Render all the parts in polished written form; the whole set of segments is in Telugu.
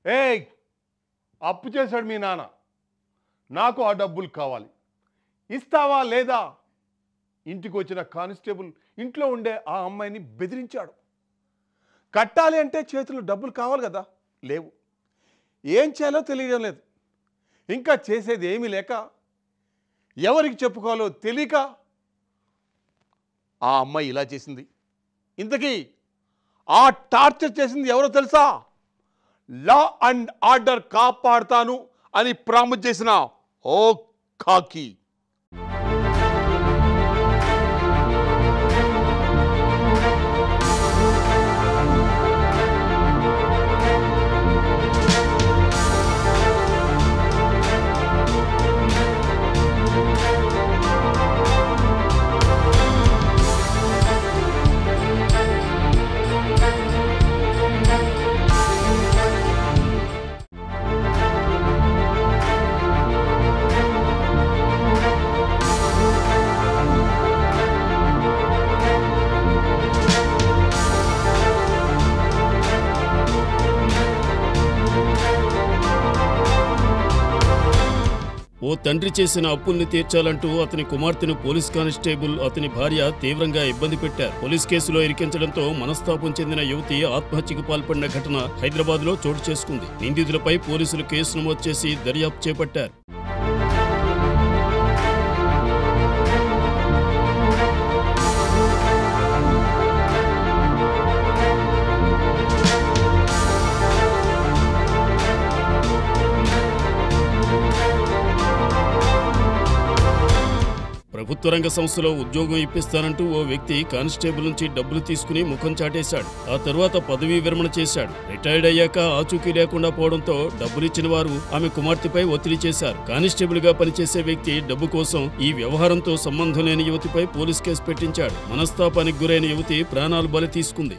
ఏయ్ అప్పు చేశాడు మీ నాన్న, నాకు ఆ డబ్బులు కావాలి, ఇస్తావా లేదా? ఇంటికి వచ్చిన కానిస్టేబుల్ ఇంట్లో ఉండే ఆ అమ్మాయిని బెదిరించాడు. కట్టాలి అంటే చేతులు డబ్బులు కావాలి కదా, లేవు. ఏం చేయాలో తెలియడం లేదు. ఇంకా చేసేది ఏమీ లేక ఎవరికి చెప్పుకోవాలో తెలియక ఆ అమ్మాయి ఇలా చేసింది. ఇంతకీ ఆ టార్చర్ చేసింది ఎవరో తెలుసా? లా అండ్ ఆర్డర్ కాపాడుతాను అని ప్రామిస్ చేసిన ఓ కాకి. ఓ తండ్రి చేసిన అప్పుల్ని తీర్చాలంటూ అతని కుమార్తెను పోలీస్ కానిస్టేబుల్ అతని భార్య తీవ్రంగా ఇబ్బంది పెట్టారు. పోలీస్ కేసులో ఇరికించడంతో మనస్తాపం చెందిన యువతి ఆత్మహత్యకు పాల్పడిన ఘటన హైదరాబాద్లో చోటు చేసుకుంది. నిందితులపై పోలీసులు కేసు నమోదు చేసి దర్యాప్తు చేపట్టారు. ప్రభుత్వ రంగ సంస్థలో ఉద్యోగం ఇప్పిస్తానంటూ ఓ వ్యక్తి కానిస్టేబుల్ నుంచి డబ్బులు తీసుకుని ముఖం చాటేశాడు. ఆ తర్వాత పదవీ విరమణ చేశాడు. రిటైర్డ్ అయ్యాక ఆచూకీ లేకుండా పోవడంతో డబ్బులిచ్చిన వారు ఆమె కుమార్తెపై ఒత్తిడి చేశారు. కానిస్టేబుల్ గా పనిచేసే వ్యక్తి డబ్బు కోసం ఈ వ్యవహారంతో సంబంధం లేని యువతిపై పోలీస్ కేసు పెట్టించాడు. మనస్తాపానికి గురైన యువతి ప్రాణాలు బలి తీసుకుంది.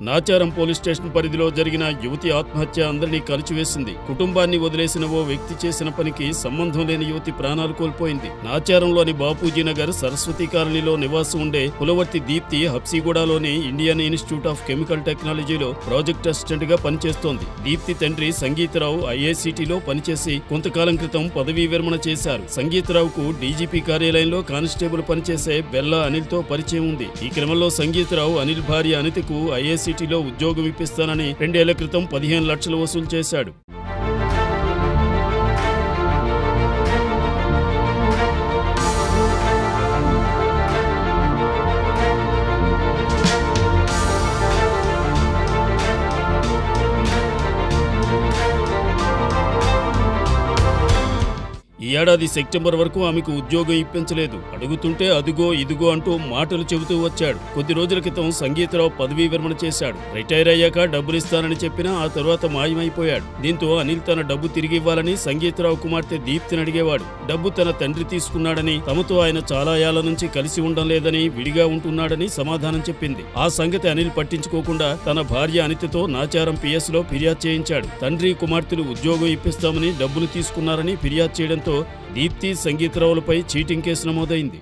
నాచారం పోలీస్ స్టేషన్ పరిధిలో జరిగిన యువతి ఆత్మహత్య అందరినీ కలిచివేసింది. కుటుంబాన్ని వదిలేసిన ఓ వ్యక్తి చేసిన పనికి సంబంధం లేని యువతి ప్రాణాలు కోల్పోయింది. నాచారంలోని బాపూజీ నగర్ సరస్వతి కాలనీలో నివాసం ఉండే కులవర్తి దీప్తి హబ్సిగూడలోని ఇండియన్ ఇన్స్టిట్యూట్ ఆఫ్ కెమికల్ టెక్నాలజీలో ప్రాజెక్ట్ అసిస్టెంట్ గా పనిచేస్తోంది. దీప్తి తండ్రి సంగీతరావు ఐఐసిటీలో పనిచేసి కొంతకాలం క్రితం పదవీ విరమణ చేశారు. సంగీతరావుకు డీజీపీ కార్యాలయంలో కానిస్టేబుల్ పనిచేసే బెల్లా అనిల్ తో పరిచయం ఉంది. ఈ క్రమంలో సంగీతరావు అనిల్ భార్య అనితకు ఐఐసిటీలో ఉద్యోగం ఇప్పిస్తానని 2 ఏళ్ల క్రితం 15 లక్షలు వసూలు చేశాడు. ఈ ఏడాది సెప్టెంబర్ వరకు ఆమెకు ఉద్యోగం ఇప్పించలేదు. అడుగుతుంటే అదుగో ఇదిగో అంటూ మాటలు చెబుతూ వచ్చాడు. కొద్ది రోజుల క్రితం సంగీతరావు పదవీ విరమణ చేశాడు. రిటైర్ అయ్యాక డబ్బులిస్తానని చెప్పినా ఆ తర్వాత మాయమైపోయాడు. దీంతో అనిల్ తన డబ్బు తిరిగి ఇవ్వాలని సంగీతరావు కుమార్తె దీప్తిని అడిగేవాడు. డబ్బు తన తండ్రి తీసుకున్నాడని, తమతో ఆయన చాలా ఏళ్ల నుంచి కలిసి ఉండడం లేదని, విడిగా ఉంటున్నాడని సమాధానం చెప్పింది. ఆ సంగతి అనిల్ పట్టించుకోకుండా తన భార్య అనితతో నాచారం పిఎస్ లో ఫిర్యాదు చేయించాడు. తండ్రి కుమార్తెలు ఉద్యోగం ఇప్పిస్తామని డబ్బులు తీసుకున్నారని ఫిర్యాదు చేయడంతో దీప్తి సంగీతరావులపై చీటింగ్ కేసు నమోదైంది.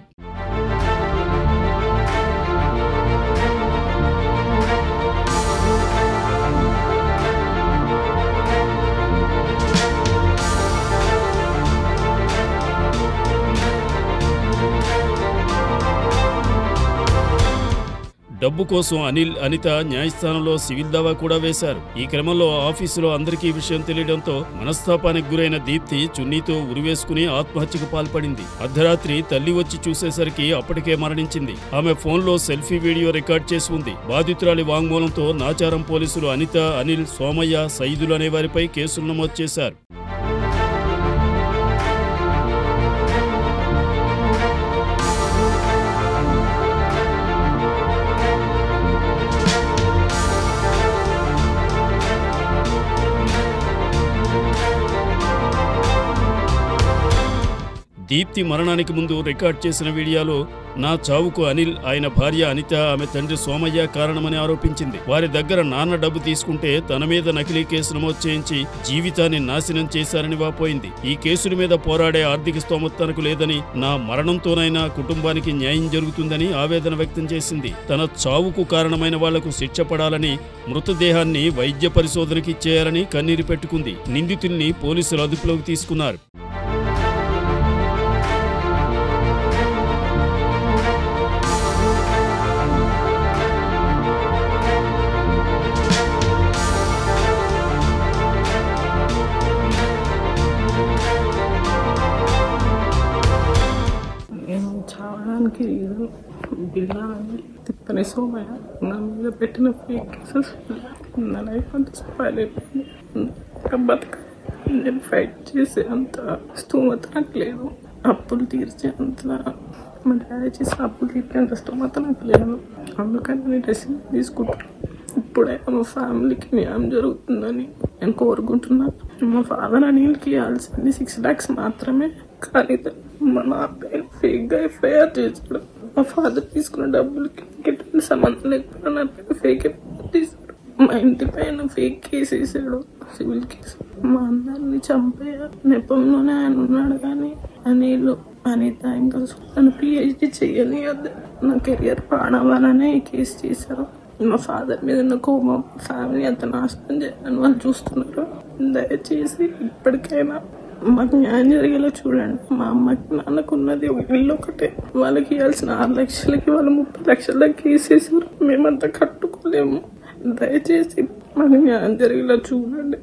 డబ్బు కోసం అనిల్, అనిత న్యాయస్థానంలో సివిల్ దావా కూడా వేశారు. ఈ క్రమంలో ఆఫీసులో అందరికీ విషయం తెలియడంతో మనస్తాపానికి గురైన దీప్తి చున్నీతో ఉరివేసుకుని ఆత్మహత్యకు పాల్పడింది. అర్ధరాత్రి తల్లి వచ్చి చూసేసరికి అప్పటికే మరణించింది. ఆమె ఫోన్లో సెల్ఫీ వీడియో రికార్డ్ చేసి ఉంది. బాధితురాలి వాంగ్మూలంతో నాచారం పోలీసులు అనిత, అనిల్, సోమయ్య, సైదులు అనే వారిపై కేసులు నమోదు చేశారు. దీప్తి మరణానికి ముందు రికార్డ్ చేసిన వీడియోలో నా చావుకు అనిల్, ఆయన భార్య అనిత, ఆమె తండ్రి సోమయ్య కారణమని ఆరోపించింది. వారి దగ్గర నాన్న డబ్బు తీసుకుంటే తన మీద నకిలీ కేసు నమోదు చేయించి జీవితాన్ని నాశనం చేశారని వాపోయింది. ఈ కేసుల మీద పోరాడే ఆర్థిక స్తోమత తనకు లేదని, నా మరణంతోనైనా కుటుంబానికి న్యాయం జరుగుతుందని ఆవేదన వ్యక్తం చేసింది. తన చావుకు కారణమైన వాళ్లకు శిక్ష పడాలని, మృతదేహాన్ని వైద్య పరిశోధనకి ఇచ్చేయాలని కన్నీరు పెట్టుకుంది. నిందితుల్ని పోలీసులు అదుపులోకి తీసుకున్నారు. నేను చావడానికి బిల్లాలని తిప్పని సోమయ్య నా మీద పెట్టిన ఫేక్ కేసెస్ నా లైఫ్ అంతా స్పాయిల్ అయిపోయింది. బతక నేను ఫైట్ చేసే అంత స్తోమత నాకు లేదు. అప్పులు తీర్చే అంత మా డాడీ చేసిన అప్పులు తీర్చేంత స్తోమత నాకు లేదు. అందుకని నేను డెసిషన్ తీసుకుంటాను. ఇప్పుడే మా ఫ్యామిలీకి న్యాయం జరుగుతుందని నేను కోరుకుంటున్నాను. మా ఫాదర్ అనిల్కి ఇవ్వాల్సింది 6 lakhs మాత్రమే. కానీ మా నాన్న ఫేక్గా ఎఫ్ఐఆర్ చేశాడు. మా ఫాదర్ తీసుకున్న డబ్బులకి ఎటువంటి సంబంధం లేకుండా నా పైన ఫేక్ ఎఫ్ఐఆర్ చేశాడు. మా ఇంటి పైన ఫేక్ కేసు వేసాడు, సివిల్ కేసు. మా అందరిని చంపే నెపంలోనే ఆయన ఉన్నాడు. కానీ అనిల్, అనిత ఇంకా నన్ను PhD చేయనియద్దు, నా కెరియర్ పాడవాలనే ఈ కేసు చేశారు. మా ఫాదర్ మీద ఉన్న కోపం ఫ్యామిలీ అంత నాశనం చేయాలని వాళ్ళు చూస్తున్నారు. దయచేసి ఇప్పటికైనా మాకు న్యాయం జరిగేలా చూడండి. మా అమ్మకి నాన్నకు ఉన్నది ఇల్లు ఒకటే. వాళ్ళకి ఇవ్వాల్సిన 6 లక్షలకి వాళ్ళు 30 లక్షల దాకా కేసేసారు. మేమంతా కట్టుకోలేము. దయచేసి మాకు న్యాయం జరిగేలా చూడండి.